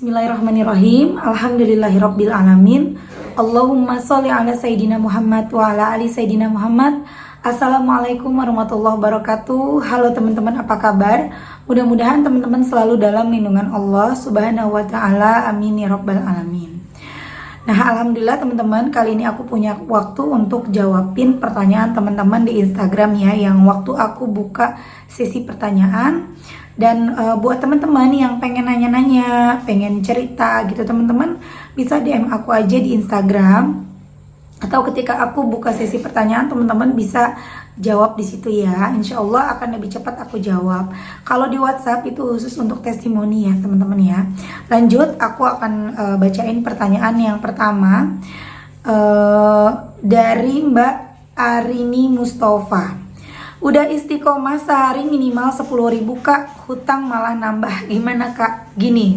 Bismillahirrahmanirrahim. Alhamdulillahirabbil alamin. Allahumma sholli ala sayidina Muhammad wa ala ali sayidina Muhammad. Assalamualaikum warahmatullahi wabarakatuh. Halo teman-teman, apa kabar? Mudah-mudahan teman-teman selalu dalam lindungan Allah Subhanahu wa taala. Amin ya rabbal alamin. Nah, alhamdulillah teman-teman, kali ini aku punya waktu untuk jawabin pertanyaan teman-teman di Instagram ya, yang waktu aku buka sesi pertanyaan. Dan buat teman-teman yang pengen nanya-nanya, pengen cerita gitu, teman-teman bisa DM aku aja di Instagram, atau ketika aku buka sesi pertanyaan teman-teman bisa jawab di situ ya. Insya Allah akan lebih cepat aku jawab. Kalau di WhatsApp itu khusus untuk testimoni ya teman-teman ya. Lanjut, aku akan bacain pertanyaan yang pertama dari Mbak Arini Mustafa. Udah istiqomah sehari minimal 10.000 kak, hutang malah nambah, gimana kak? Gini,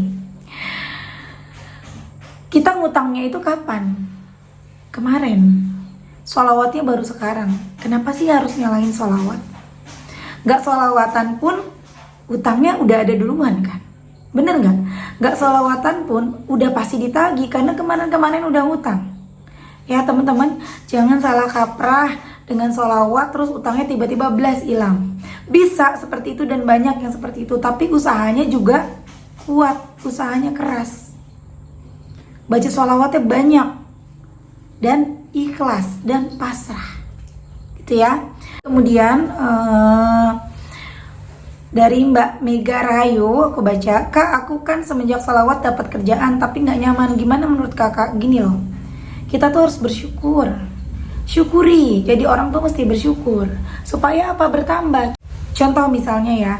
kita ngutangnya itu kapan? Kemarin. Sholawatnya baru sekarang. Kenapa sih harus nyalain sholawat? Gak sholawatan pun hutangnya udah ada duluan kan? Bener gak? Gak sholawatan pun udah pasti ditagih karena kemarin-kemarin udah ngutang. Ya teman-teman, jangan salah kaprah dengan sholawat terus utangnya tiba-tiba blas hilang. Bisa seperti itu dan banyak yang seperti itu, tapi usahanya juga kuat, usahanya keras. Baca sholawatnya banyak dan ikhlas dan pasrah, gitu ya. Kemudian dari Mbak Mega Rahayu aku baca, kak aku kan semenjak sholawat dapat kerjaan tapi nggak nyaman, gimana menurut kakak? Gini loh, kita tuh harus bersyukur. Syukuri, jadi orang tuh mesti bersyukur. Supaya apa? Bertambah. Contoh misalnya ya,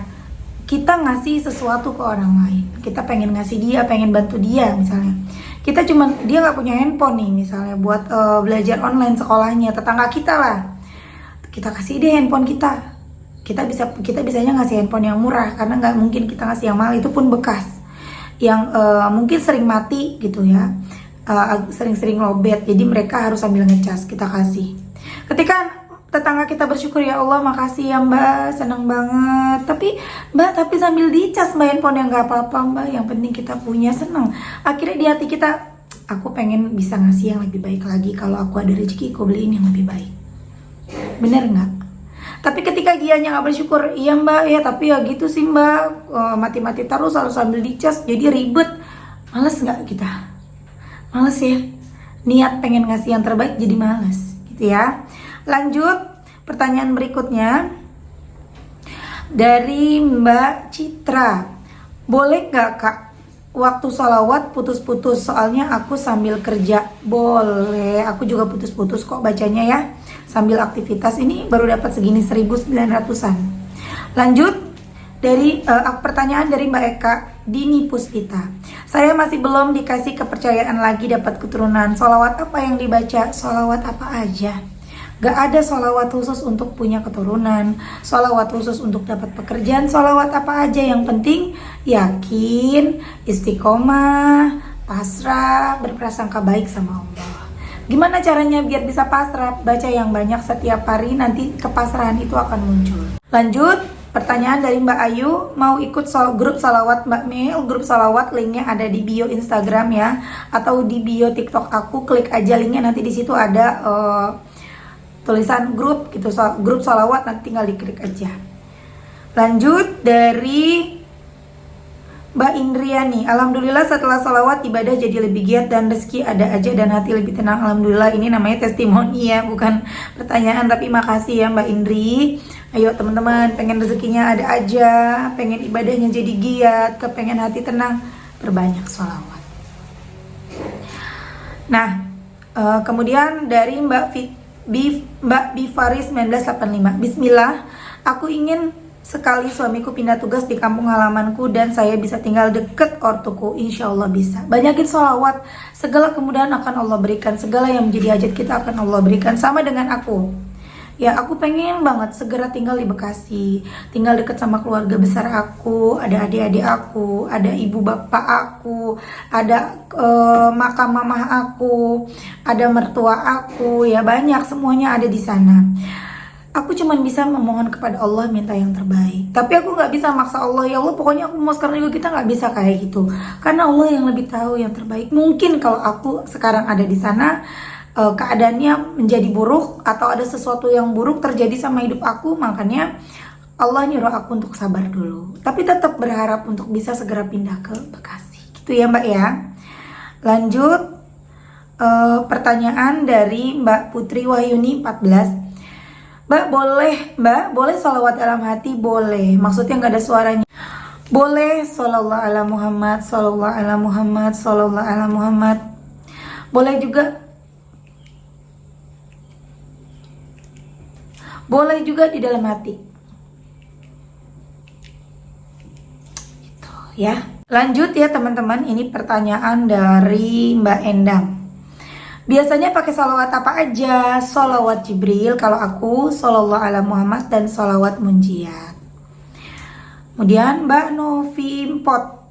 kita ngasih sesuatu ke orang lain, kita pengen ngasih dia, pengen bantu dia misalnya. Dia nggak punya handphone nih misalnya buat belajar online sekolahnya, tetangga kita lah. Kita kasih deh handphone kita. Kita bisanya ngasih handphone yang murah karena nggak mungkin kita ngasih yang mahal, itu pun bekas. Yang mungkin sering mati gitu ya. Sering-sering lobet, jadi mereka harus sambil ngecas, kita kasih. Ketika tetangga kita bersyukur, ya Allah makasih ya mbak, senang banget, tapi sambil dicas mbak handphone, yang gak apa-apa mbak, yang penting kita punya, senang. Akhirnya di hati kita, aku pengen bisa ngasih yang lebih baik lagi, kalau aku ada rezeki aku beliin yang lebih baik. Bener gak? Tapi ketika dianya gak bersyukur, iya mbak ya, tapi ya gitu sih mbak, mati-mati terus harus sambil dicas, jadi ribet. Males gak kita? Males ya, niat pengen ngasih yang terbaik jadi males gitu ya. Lanjut, pertanyaan berikutnya dari Mbak Citra. Boleh gak kak waktu sholawat putus-putus, soalnya aku sambil kerja? Boleh, aku juga putus-putus kok bacanya ya, sambil aktivitas. Ini baru dapat segini 1.900-an. Lanjut, dari pertanyaan dari Mbak Eka Dini Puspita. Saya masih belum dikasih kepercayaan lagi dapat keturunan. Sholawat apa yang dibaca? Sholawat apa aja. Gak ada sholawat khusus untuk punya keturunan, sholawat khusus untuk dapat pekerjaan. Sholawat apa aja, yang penting yakin, istiqomah, pasrah, berprasangka baik sama Allah. Gimana caranya biar bisa pasrah? Baca yang banyak setiap hari, nanti kepasrahan itu akan muncul. Lanjut, pertanyaan dari Mbak Ayu, mau ikut grup salawat Mbak Mel. Grup salawat linknya ada di bio Instagram ya, atau di bio TikTok aku, klik aja linknya, nanti di situ ada tulisan grup gitu, grup salawat, nanti tinggal diklik aja. Lanjut dari Mbak Indriani, alhamdulillah setelah salawat ibadah jadi lebih giat dan rezeki ada aja dan hati lebih tenang. Alhamdulillah, ini namanya testimoni ya, bukan pertanyaan, tapi makasih ya Mbak Indri. Ayo teman-teman, pengen rezekinya ada aja, pengen ibadahnya jadi giat, kepengen hati tenang, perbanyak sholawat. Nah, kemudian dari Mbak Bifaris 1985. Bismillah, aku ingin sekali suamiku pindah tugas di kampung halamanku dan saya bisa tinggal deket ortuku. Insya Allah bisa. Banyakin sholawat, segala kemudahan akan Allah berikan, segala yang menjadi hajat kita akan Allah berikan. Sama dengan aku ya, aku pengen banget segera tinggal di Bekasi, tinggal deket sama keluarga besar aku, ada adik-adik aku, ada ibu bapak aku, ada makam mamah aku, ada mertua aku, ya banyak, semuanya ada di sana. Aku cuman bisa memohon kepada Allah, minta yang terbaik. Tapi aku nggak bisa maksa Allah, ya Allah pokoknya aku mau sekarang juga, kita nggak bisa kayak gitu. Karena Allah yang lebih tahu yang terbaik. Mungkin kalau aku sekarang ada di sana, keadaannya menjadi buruk atau ada sesuatu yang buruk terjadi sama hidup aku, makanya Allah nyuruh aku untuk sabar dulu. Tapi tetap berharap untuk bisa segera pindah ke Bekasi. Gitu ya Mbak ya. Lanjut, pertanyaan dari Mbak Putri Wahyuni 14. Mbak boleh sholawat dalam hati? Boleh, maksudnya nggak ada suaranya. Boleh sholawat ala Muhammad, sholawat ala Muhammad, sholawat ala Muhammad. Boleh juga, boleh juga di dalam hati. Gitu ya. Lanjut ya teman-teman, ini pertanyaan dari Mbak Endang. Biasanya pakai sholawat apa aja? Sholawat Jibril kalau aku, sholawat ala Muhammad, dan sholawat munjiat. Kemudian Mbak Novi Pot,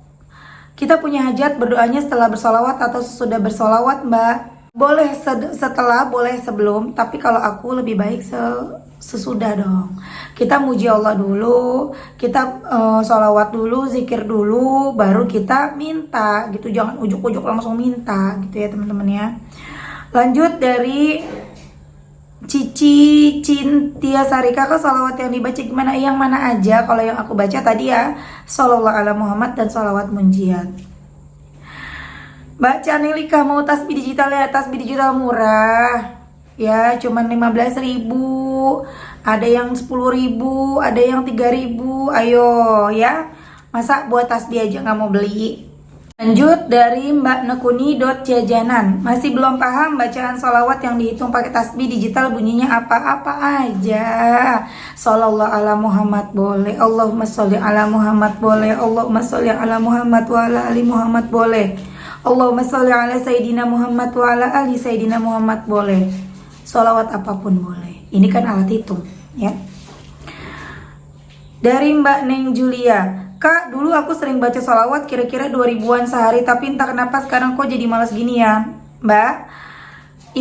kita punya hajat berdoanya setelah bersolawat atau sesudah bersolawat Mbak? Boleh setelah, boleh sebelum, tapi kalau aku lebih baik sesudah dong. Kita muji Allah dulu, kita sholawat dulu, zikir dulu, baru kita minta gitu. Jangan ujuk-ujuk langsung minta gitu ya teman-teman ya. Lanjut dari Cici Cintia Sarika, ke sholawat yang dibaca gimana? Yang mana aja? Kalau yang aku baca tadi ya, sholawat ala Muhammad dan sholawat munjiat. Mbak Canelika, mau tasbih digital ya? Tasbih digital murah ya, cuman 15.000, ada yang 10.000, ada yang 3.000. Ayo ya, masa buat tasbih aja nggak mau beli? Lanjut dari Mbak Nekuni.jajanan, masih belum paham bacaan sholawat yang dihitung pakai tasbih digital bunyinya apa-apa aja. Sholawat ala Muhammad boleh, Allahumma sholli ala Muhammad boleh, Allahumma sholli ala Muhammad wa ala ali Muhammad boleh, Allahumma sholli ala Sayyidina Muhammad wa ala ali Sayyidina Muhammad boleh. Sholawat apapun boleh. Ini kan alat hitung ya. Dari Mbak Neng Julia, Kak, dulu aku sering baca sholawat kira-kira 2000-an sehari, tapi entah kenapa sekarang kok jadi malas gini ya. Mbak,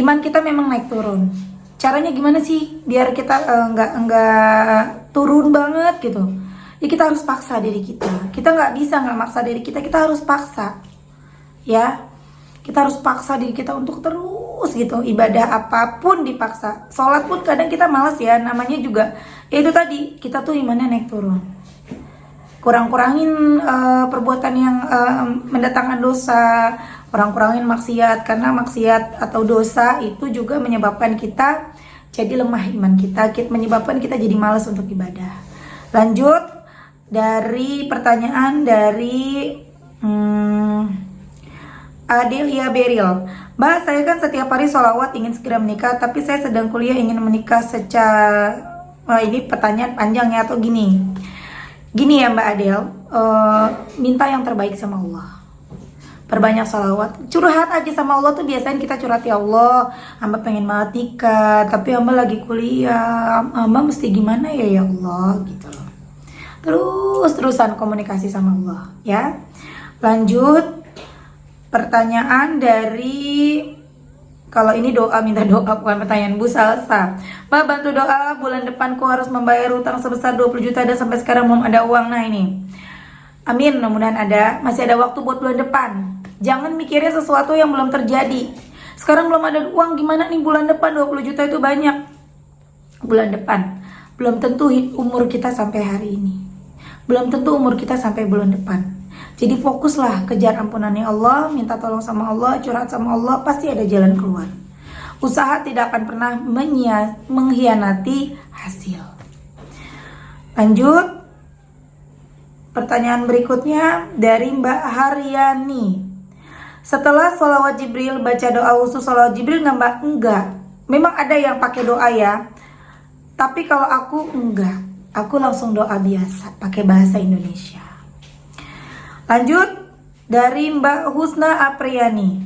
iman kita memang naik turun. Caranya gimana sih biar kita nggak turun banget gitu? Ya kita harus paksa diri kita. Kita nggak bisa nggak maksa diri kita. Kita harus paksa, ya. Kita harus paksa diri kita untuk terus gitu. Ibadah apapun dipaksa. Sholat pun kadang kita malas ya. Namanya juga ya itu tadi, kita tuh imannya naik turun. Kurang-kurangin perbuatan yang mendatangkan dosa, kurang-kurangin maksiat, karena maksiat atau dosa itu juga menyebabkan kita jadi lemah iman kita, menyebabkan kita jadi malas untuk ibadah. Lanjut dari pertanyaan dari Adelia Beril, Mbak, saya kan setiap hari sholawat ingin segera menikah, tapi saya sedang kuliah ingin menikah secara ini pertanyaan panjang ya, atau gini ya Mbak Adel, minta yang terbaik sama Allah, perbanyak salawat, curhat aja sama Allah tuh. Biasanya kita curhat, ya Allah, hamba pengen banget nikah, tapi hamba lagi kuliah, hamba mesti gimana ya Allah gitu loh. Terus-terusan komunikasi sama Allah ya. Lanjut pertanyaan dari, kalau ini doa, minta doa bukan pertanyaan, Bu Salsa. Mbak, bantu doa, bulan depan ku harus membayar utang sebesar 20 juta dan sampai sekarang belum ada uang. Nah ini, amin, mudah-mudahan ada, masih ada waktu buat bulan depan. Jangan mikirnya sesuatu yang belum terjadi. Sekarang belum ada uang, gimana nih bulan depan? 20 juta itu banyak. Bulan depan, belum tentu umur kita sampai hari ini, belum tentu umur kita sampai bulan depan. Jadi fokuslah, kejar ampunannya Allah, minta tolong sama Allah, curhat sama Allah, pasti ada jalan keluar. Usaha tidak akan pernah mengkhianati hasil. Lanjut pertanyaan berikutnya dari Mbak Haryani. Setelah sholawat Jibril baca doa khusus sholawat Jibril nggak Mbak? Enggak. Memang ada yang pakai doa ya, tapi kalau aku enggak. Aku langsung doa biasa, pakai bahasa Indonesia. Lanjut dari Mbak Husna Apriyani,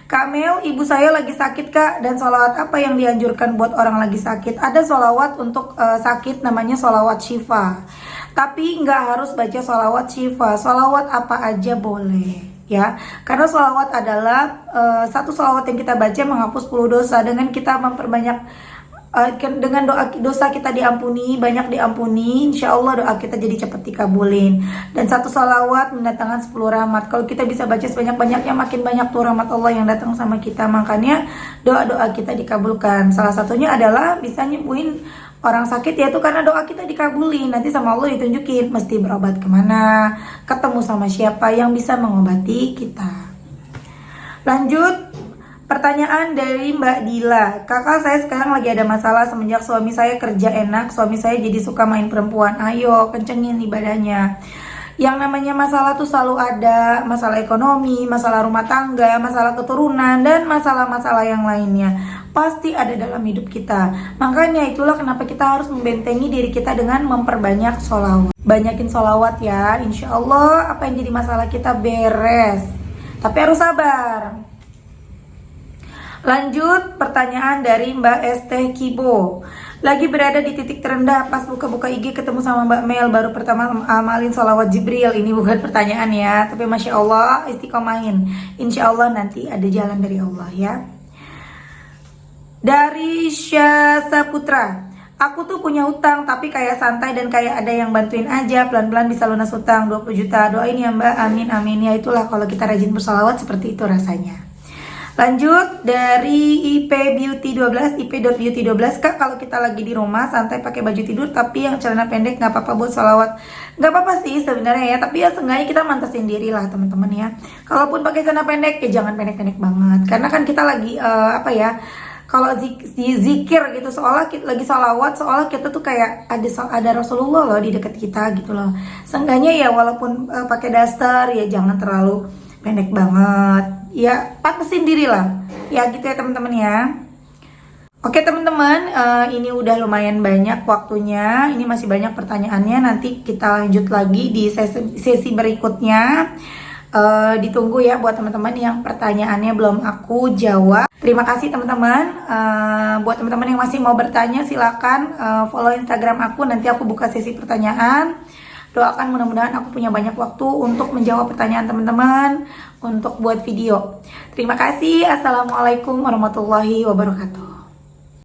Kak Mel, ibu saya lagi sakit Kak, dan sholawat apa yang dianjurkan buat orang lagi sakit? Ada sholawat untuk sakit namanya sholawat syifa, tapi nggak harus baca sholawat syifa, sholawat apa aja boleh ya, karena sholawat adalah satu sholawat yang kita baca menghapus 10 dosa. Dengan kita memperbanyak dengan dosa kita diampuni, banyak diampuni, insya Allah doa kita jadi cepat dikabulin. Dan satu salawat mendatangkan 10 rahmat. Kalau kita bisa baca sebanyak-banyaknya, makin banyak tuh rahmat Allah yang datang sama kita. Makanya doa-doa kita dikabulkan. Salah satunya adalah bisa nyembuhin orang sakit, yaitu karena doa kita dikabulin. Nanti sama Allah ditunjukin mesti berobat kemana, ketemu sama siapa yang bisa mengobati kita. Lanjut. Pertanyaan dari Mbak Dila. Kakak, saya sekarang lagi ada masalah semenjak suami saya kerja enak. Suami saya jadi suka main perempuan. Ayo kencengin ibadahnya. Yang namanya masalah tuh selalu ada. Masalah ekonomi, masalah rumah tangga, masalah keturunan, dan masalah-masalah yang lainnya pasti ada dalam hidup kita. Makanya itulah kenapa kita harus membentengi diri kita dengan memperbanyak sholawat. Banyakin sholawat ya. Insya Allah apa yang jadi masalah kita beres. Tapi harus sabar. Lanjut, pertanyaan dari Mbak Esteh Kibo. Lagi berada di titik terendah, pas buka-buka IG ketemu sama Mbak Mel, baru pertama amalin sholawat Jibril. Ini bukan pertanyaan ya, tapi Masya Allah istiqomahin. Insya Allah nanti ada jalan dari Allah ya. Dari Syasa Putra. Aku tuh punya hutang tapi kayak santai dan kayak ada yang bantuin aja, pelan-pelan bisa lunas hutang 20 juta. Doain ya Mbak, amin amin. Ya itulah kalau kita rajin bersalawat seperti itu rasanya. Lanjut dari IP Beauty 12, IP.Beauty 12. Kak, kalau kita lagi di rumah santai pakai baju tidur tapi yang celana pendek nggak apa-apa buat sholawat? Nggak apa-apa sih sebenarnya ya, tapi ya seenggaknya kita mantesin diri lah teman-teman ya. Kalaupun pakai celana pendek ya jangan pendek-pendek banget, karena kan kita lagi kalau zikir gitu, seolah kita lagi sholawat, seolah kita tuh kayak ada Rasulullah loh di dekat kita gitu loh. Seenggaknya ya walaupun pakai daster ya jangan terlalu pendek banget. Ya pantesin diri lah. Ya gitu ya teman-teman ya. Oke teman-teman, ini udah lumayan banyak waktunya. Ini masih banyak pertanyaannya. Nanti kita lanjut lagi di sesi berikutnya. Ditunggu ya buat teman-teman yang pertanyaannya belum aku jawab. Terima kasih teman-teman. Buat teman-teman yang masih mau bertanya, silakan follow Instagram aku. Nanti aku buka sesi pertanyaan. Doakan mudah-mudahan aku punya banyak waktu untuk menjawab pertanyaan teman-teman, untuk buat video. Terima kasih. Assalamualaikum warahmatullahi wabarakatuh.